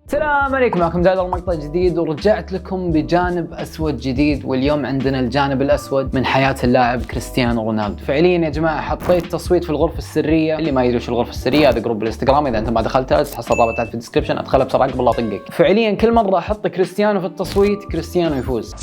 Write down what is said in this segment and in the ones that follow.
السلام عليكم، معكم زايد مقطع جديد ورجعت لكم بجانب اسود جديد. واليوم عندنا الجانب الاسود من حياة اللاعب كريستيانو رونالدو. فعليا يا جماعة حطيت تصويت في الغرفة السرية. اللي ما يدري وش الغرفة السرية، هذا جروب الانستغرام، اذا انت ما دخلتها تحصل الرابط تحت في الديسكربشن، ادخلها بسرعة قبل لا اطقك. فعليا كل مرة احط كريستيانو في التصويت كريستيانو يفوز.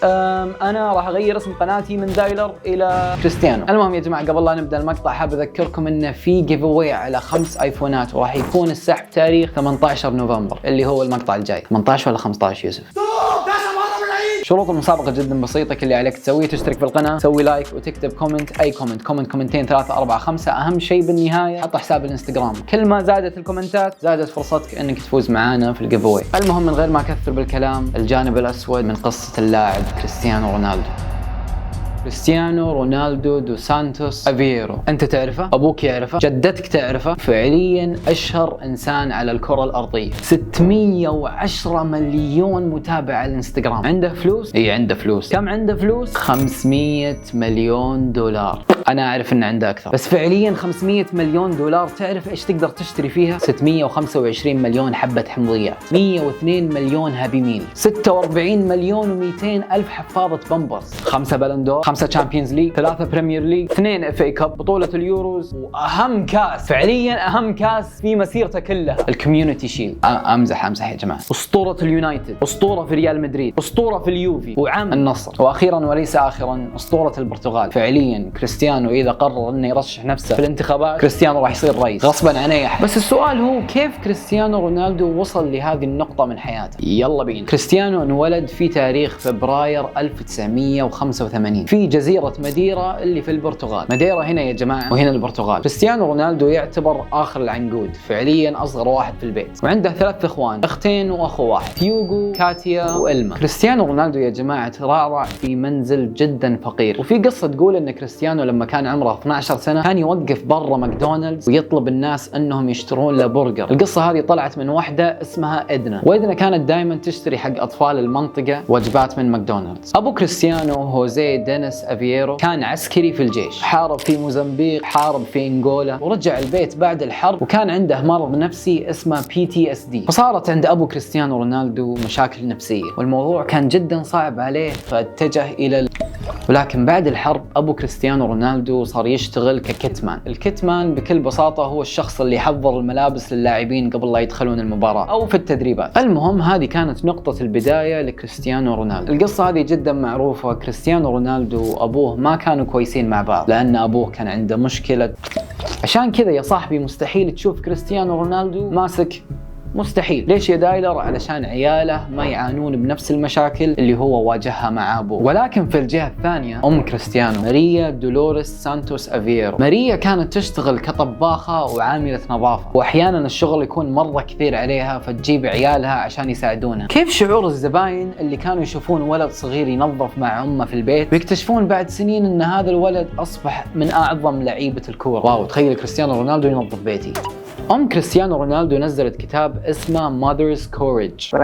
انا راح اغير اسم قناتي من دايلر الى كريستيانو. المهم يا جماعه، قبل لا نبدا المقطع حاب اذكركم انه في جيف اواي على 5 ايفونات، وراح يكون السحب تاريخ 18 نوفمبر اللي هو المقطع الجاي. 18 ولا 15 يوسف؟ شروط المسابقة جدا بسيطة، كل اللي عليك تسويه تشترك في القناة، تسوي لايك وتكتب كومنت، أي كومنت، كومنتين 3 4 5، أهم شيء بالنهاية حط حساب الانستغرام. كل ما زادت الكومنتات زادت فرصتك إنك تفوز معانا في الجيف اواي. المهم من غير ما أكثر بالكلام، الجانب الأسود من قصة اللاعب كريستيانو رونالدو. كريستيانو رونالدو دو سانتوس افييرو، انت تعرفه، ابوك يعرفه، جدتك تعرفه. فعليا اشهر انسان على الكرة الارضية، 610 مليون متابع على الانستغرام. عنده فلوس؟ اي عنده فلوس. كم عنده فلوس؟ 500 مليون دولار. انا اعرف ان عنده اكثر، بس فعليا 500 مليون دولار تعرف ايش تقدر تشتري فيها؟ 625 مليون حبة حمضيات، 102 مليون هابي ميل، 46 مليون و200 الف حفاضة بامبرز، 5 بلندور، 5 تشامبيونز ليج، 3 بريمير ليج، 2 اف اي كاب، بطولة اليوروز، واهم كاس، فعليا اهم كاس في مسيرته كلها، الكوميونتي شيلد. امزح يا جماعة. اسطورة اليونايتد، اسطورة في ريال مدريد، اسطورة في اليوفي، وعم النصر، واخيرا وليس اخرا اسطورة البرتغال. فعليا كريستيانو اذا قرر انه يرشح نفسه في الانتخابات، كريستيانو راح يصير رئيس غصبا عن اي احد. بس السؤال هو كيف كريستيانو رونالدو وصل لهذه النقطة من حياته؟ يلا بينا. كريستيانو انولد في تاريخ فبراير 1985 في جزيرة ماديرا اللي في البرتغال. ماديرا هنا يا جماعة وهنا البرتغال. كريستيانو رونالدو يعتبر اخر العنقود، فعليا اصغر واحد في البيت، وعنده 3 اخوان، اختين واخو واحد، تيوغو، كاتيا، والما. كريستيانو رونالدو يا جماعة ترعرع في منزل جدا فقير، وفي قصة تقول ان كريستيانو لما كان عمره 12 سنة كان يوقف برا ماكدونالدز ويطلب الناس انهم يشترون له برجر. القصة هذه طلعت من واحدة اسمها إدنا، وإدنا كانت دائما تشتري حق اطفال المنطقة وجبات من ماكدونالدز. ابو كريستيانو هوزيه دينيس افييرو كان عسكري في الجيش، حارب في موزمبيق، حارب في انغولا، ورجع البيت بعد الحرب، وكان عنده مرض نفسي اسمه PTSD. فصارت عند ابو كريستيانو رونالدو مشاكل نفسية، والموضوع كان جدا صعب عليه، فاتجه الى ولكن بعد الحرب ابو كريستيانو رونالدو صار يشتغل ككتمان. الكتمان بكل بساطة هو الشخص اللي يحضر الملابس للاعبين قبل لا يدخلون المباراة او في التدريبات. المهم هذه كانت نقطة البداية لكريستيانو رونالدو. القصة هذه جدا معروفة. كريستيانو رونالدو وابوه ما كانوا كويسين مع بعض، لان ابوه كان عنده مشكلة. عشان كذا يا صاحبي مستحيل تشوف كريستيانو رونالدو ماسك، مستحيل. ليش يا دايلر؟ علشان عياله ما يعانون بنفس المشاكل اللي هو واجهها مع ابوه. ولكن في الجهة الثانية ام كريستيانو، ماريا دولوريس سانتوس افييرو. ماريا كانت تشتغل كطباخة وعاملة نظافة، واحيانا الشغل يكون مرة كثير عليها فتجيب عيالها عشان يساعدونها. كيف شعور الزباين اللي كانوا يشوفون ولد صغير ينظف مع امه في البيت ويكتشفون بعد سنين ان هذا الولد اصبح من اعظم لعيبة الكورة؟ واو، تخيل كريستيانو رونالدو ينظف بيتي. ام كريستيانو رونالدو نزلت كتاب اسمه Mother's Courage،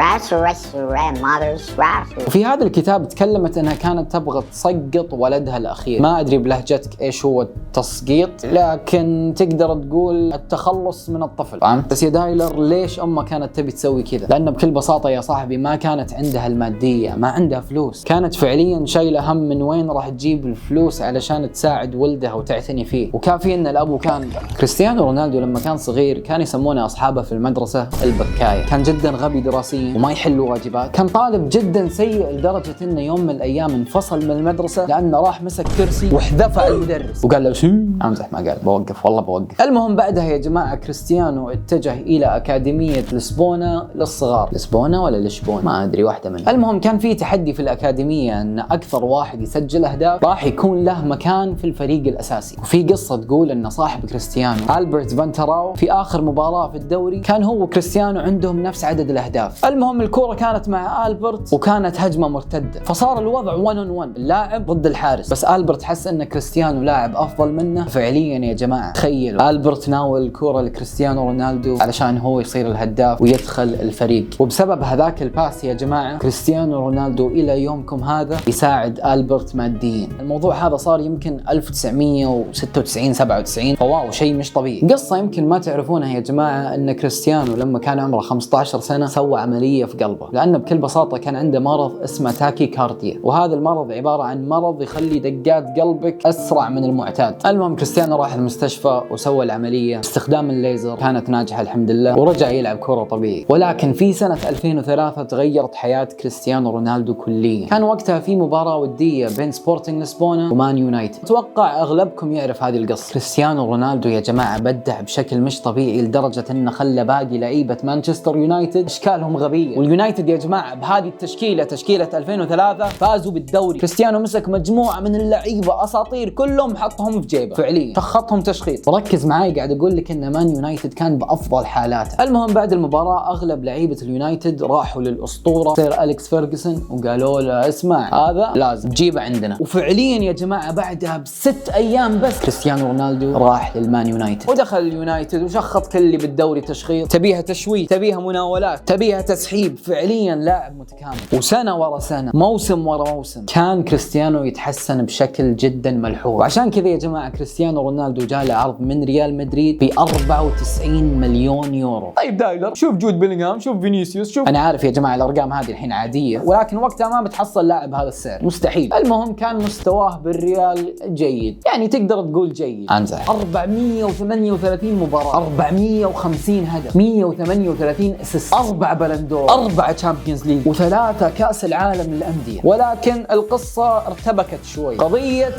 وفي هذا الكتاب تكلمت انها كانت تبغى تسقط ولدها الاخير. ما ادري بلهجتك ايش هو التسقيط، لكن تقدر تقول التخلص من الطفل، فهمت؟ بس يا دايلر ليش امها كانت تبي تسوي كذا؟ لانه بكل بساطه يا صاحبي ما كانت عندها الماديه، ما عندها فلوس، كانت فعليا شايله هم من وين راح تجيب الفلوس علشان تساعد ولدها وتعتني فيه. وكافي ان الابو كان كريستيانو رونالدو لما كان صغير كان يسمونه اصحابه في المدرسه البكايه. كان جدا غبي دراسيا وما يحل واجبات، كان طالب جدا سيء لدرجه انه يوم من الايام انفصل من المدرسه لانه راح مسك كرسي وحذفه المدرس وقال له شو؟ امزح، ما قال بوقف، والله بوقف. المهم بعدها يا جماعه كريستيانو اتجه الى اكاديميه لشبونه للصغار. لشبونه ولا لشبونه؟ ما ادري، واحده منهم. المهم كان في تحدي في الاكاديميه ان اكثر واحد يسجل اهداف راح يكون له مكان في الفريق الاساسي. وفي قصه تقول ان صاحب كريستيانو البرت فانتراو في اخر مباراة في الدوري كان هو وكريستيانو عندهم نفس عدد الاهداف. المهم الكرة كانت مع البرت وكانت هجمة مرتدة، فصار الوضع 1-on-1 اللاعب ضد الحارس. بس البرت حس ان كريستيانو لاعب افضل منه. فعليا يا جماعة تخيلوا البرت ناول الكرة لكريستيانو رونالدو علشان هو يصير الهداف ويدخل الفريق. وبسبب هذاك الباس يا جماعة كريستيانو رونالدو الى يومكم هذا يساعد البرت ماديا. الموضوع هذا صار يمكن 1996 97، فواو شيء مش طبيعي. قصة يمكن ما تعرف تعرفونها يا جماعة أن كريستيانو لما كان عمره 15 سنة سوى عملية في قلبه، لأنه بكل بساطة كان عنده مرض اسمه تاكي كارديا، وهذا المرض عبارة عن مرض يخلي دقات قلبك أسرع من المعتاد. المهم كريستيانو راح المستشفى وسوى العملية باستخدام الليزر، كانت ناجحة الحمد لله، ورجع يلعب كرة طبيعي. ولكن في سنة 2003 تغيرت حياة كريستيانو رونالدو كليا. كان وقتها في مباراة ودية بين سبورتنج لشبونة ومان يونايتد. أتوقع أغلبكم يعرف هذه القصة. كريستيانو رونالدو يا جماعة بدع بشكل مش طبيعي لدرجة إنه خلى باقي لعيبة مانشستر يونايتد أشكالهم غبية. واليونايتد يا جماعة بهذه التشكيلة، تشكيلة 2003، فازوا بالدوري. كريستيانو مسك مجموعة من اللعيبة أساطير كلهم حطهم في جيبه، فعليا شخطهم تشخيط. وركز معاي قاعد أقول لك إن مان يونايتد كان بأفضل حالاته. المهم بعد المباراة أغلب لعيبة اليونايتد راحوا للأسطورة سير أليكس فيرغسون وقالوا له اسمع هذا لازم تجيبه عندنا. وفعليا يا جماعة بعدها ب6 أيام بس كريستيانو رونالدو راح للمان يونايتد ودخل اليونايتد وشخط كل اللي بالدوري تشخيط. تبيها تشويت، تبيها مناولات، تبيها تسحيب. فعليا لاعب متكامل. وسنة ورا سنة، موسم ورا موسم، كان كريستيانو يتحسن بشكل جدا ملحوظ. وعشان كذا يا جماعة كريستيانو رونالدو جاء له عرض من ريال مدريد ب 94 مليون يورو. طيب دايلر، شوف جود بيلينغهام، شوف فينيسيوس، شوف. أنا عارف يا جماعة الأرقام هذه الحين عادية، ولكن وقتها ما بتحصل لاعب هذا السعر، مستحيل. المهم كان مستواه بالريال جيد، يعني تقدر تقول جيد. أمزح. 438 مباراة، 450 هدف، 138 اسيست، 4 بلندور، 4 تشامبيونز ليج، و3 كأس العالم للأندية. ولكن القصة ارتبكت شوي. قضية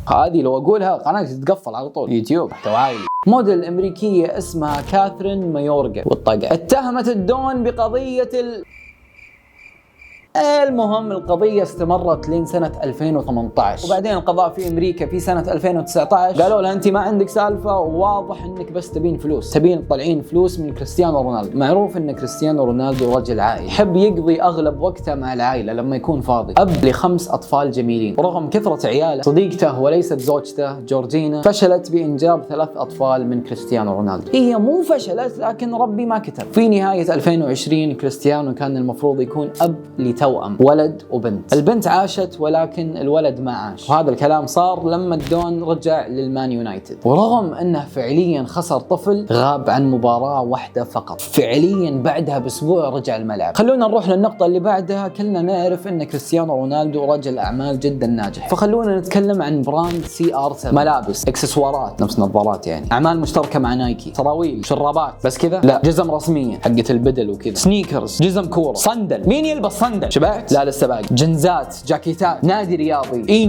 هذه لو أقولها قناتي تتقفل على طول، يوتيوب توعي. موديل أمريكية اسمها كاثرين مايورغا والطقة اتهمت الدون بقضية المهم القضية استمرت لين سنة 2018، وبعدين القضاء في أمريكا في سنة 2019 قالوا لها أنت ما عندك سالفة، وواضح أنك بس تبين فلوس، تبين تطلعين فلوس من كريستيانو رونالدو. معروف أن كريستيانو رونالدو رجل عائلي، يحب يقضي أغلب وقته مع العائلة لما يكون فاضي. أب ل5 أطفال جميلين، ورغم كثرة عياله صديقته وليست زوجته جورجينا فشلت بإنجاب 3 أطفال من كريستيانو رونالدو. هي مو فشلت، لكن ربي ما كتب. في نهاية 2020 كريستيانو كان المفروض يكون أب توأم، ولد وبنت. البنت عاشت ولكن الولد ما عاش، وهذا الكلام صار لما الدون رجع للمان يونايتد. ورغم انه فعليا خسر طفل، غاب عن مباراة واحدة فقط. فعليا بعدها باسبوع رجع الملعب. خلونا نروح للنقطة اللي بعدها. كلنا نعرف ان كريستيانو رونالدو رجل اعمال جدا ناجح، فخلونا نتكلم عن براند CR7. ملابس، اكسسوارات، نفس نظارات يعني، اعمال مشتركة مع نايكي، سراويل، شرابات، بس كذا لا، جزم رسمية حقت البدل وكذا، سنيكرز، جزم كورة، صندل. مين يلبس صندل؟ شبعت؟ لا لسه باقي. جنزات، جاكيتات. نادي رياضي، اي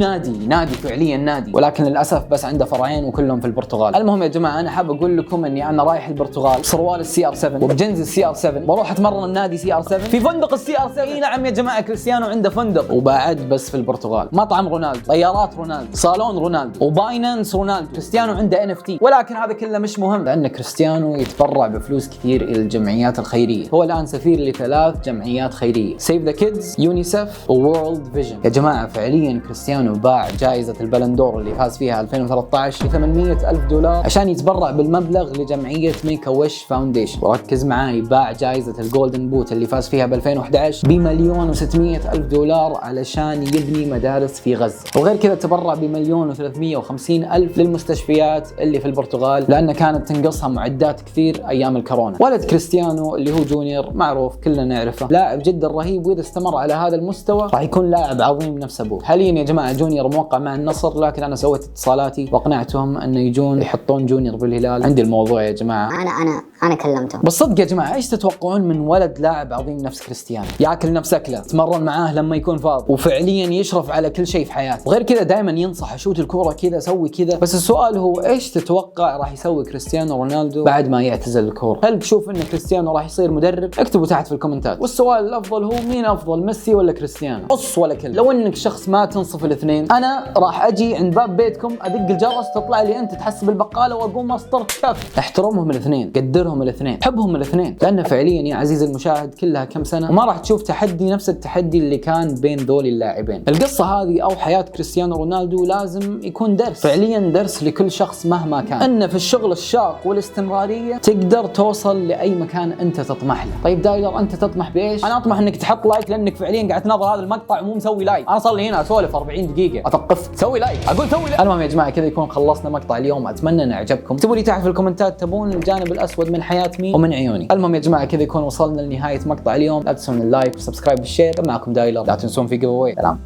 نادي فعليا نادي، ولكن للاسف بس عنده فرعين وكلهم في البرتغال. المهم يا جماعه انا حاب اقول لكم اني انا رايح البرتغال بسروال CR7 وبجنز CR7، بروح اتمرن النادي CR7 في فندق CR7. اي نعم يا جماعه كريستيانو عنده فندق، وبعد بس في البرتغال مطعم رونالدو، طيارات رونالدو، صالون رونالدو، وباينانس رونالدو. كريستيانو عنده NFT، ولكن هذا كله مش مهم، لان كريستيانو يتبرع بفلوس كثير الى الجمعيات الخيريه. هو الان سفير ل3 جمعيات خيريه، سيف ذا كيدز، يونيسف، وورلد فيجن. يا جماعة فعليا كريستيانو باع جائزة البلندور اللي فاز فيها 2013 ب $800,000 عشان يتبرع بالمبلغ لجمعية ميك ويش فاونديشن. وركز معاي، باع جائزة الجولدن بوت اللي فاز فيها ب 2011 ب$1,600,000 علشان يبني مدارس في غزة. وغير كذا تبرع ب$1,350,000 للمستشفيات اللي في البرتغال، لأن كانت تنقصها معدات كثير أيام الكورونا. ولد كريستيانو اللي هو جونيور معروف كلنا نعرفه، لاعب جدا رهيب، وإذا استمر على هذا المستوى راح يكون لاعب عظيم نفس ابوه. حاليا يا جماعه جونيور موقع مع النصر، لكن انا سويت اتصالاتي واقنعتهم انه يجون يحطون جونيور بالهلال. عندي الموضوع يا جماعه، انا كلمتهم. بالصدق يا جماعه ايش تتوقعون من ولد لاعب عظيم نفس كريستيانو، ياكل نفس اكله، تمرن معاه لما يكون فاضي، وفعليا يشرف على كل شيء في حياته. وغير كذا دائما ينصح شوت الكوره كذا، سوي كذا. بس السؤال هو ايش تتوقع راح يسوي كريستيانو رونالدو بعد ما يعتزل الكوره؟ هل تشوف ان كريستيانو راح يصير مدرب؟ اكتبوا تحت في الكومنتات. والسؤال الافضل هو مين افضل، ميسي ولا كريستيانو؟ قص ولا كلمه. لو انك شخص ما تنصف الاثنين، انا راح اجي عند باب بيتكم ادق الجرس، تطلع لي انت تحسب البقاله واقوم اسطر كف. احترمهم الاثنين، قدرهم الاثنين، حبهم الاثنين، لان فعليا يا عزيزي المشاهد كلها كم سنه وما راح تشوف تحدي نفس التحدي اللي كان بين ذول اللاعبين. القصه هذه او حياه كريستيانو رونالدو لازم يكون درس، فعليا درس لكل شخص مهما كان، ان في الشغل الشاق والاستمراريه تقدر توصل لاي مكان انت تطمح له. طيب دايلر انت تطمح بايش؟ انا اطمح انك تحط لايك لانك فعليا قاعد تناظر هذا المقطع ومو مسوي لايك. انا صار لي هنا اسولف 40 دقيقه اثقفك، سوي لايك، اقول سوي لايك. المهم يا جماعه كذا يكون خلصنا مقطع اليوم، اتمنى انه عجبكم. اكتبوا لي تحت في الكومنتات تبون الجانب الاسود من حياه مين ومن عيوني. المهم يا جماعه كذا يكون وصلنا لنهايه مقطع اليوم، لا تنسون اللايك والسبسكرايب والشير. معكم دايلر، لا تنسون في جيف اواي. سلام.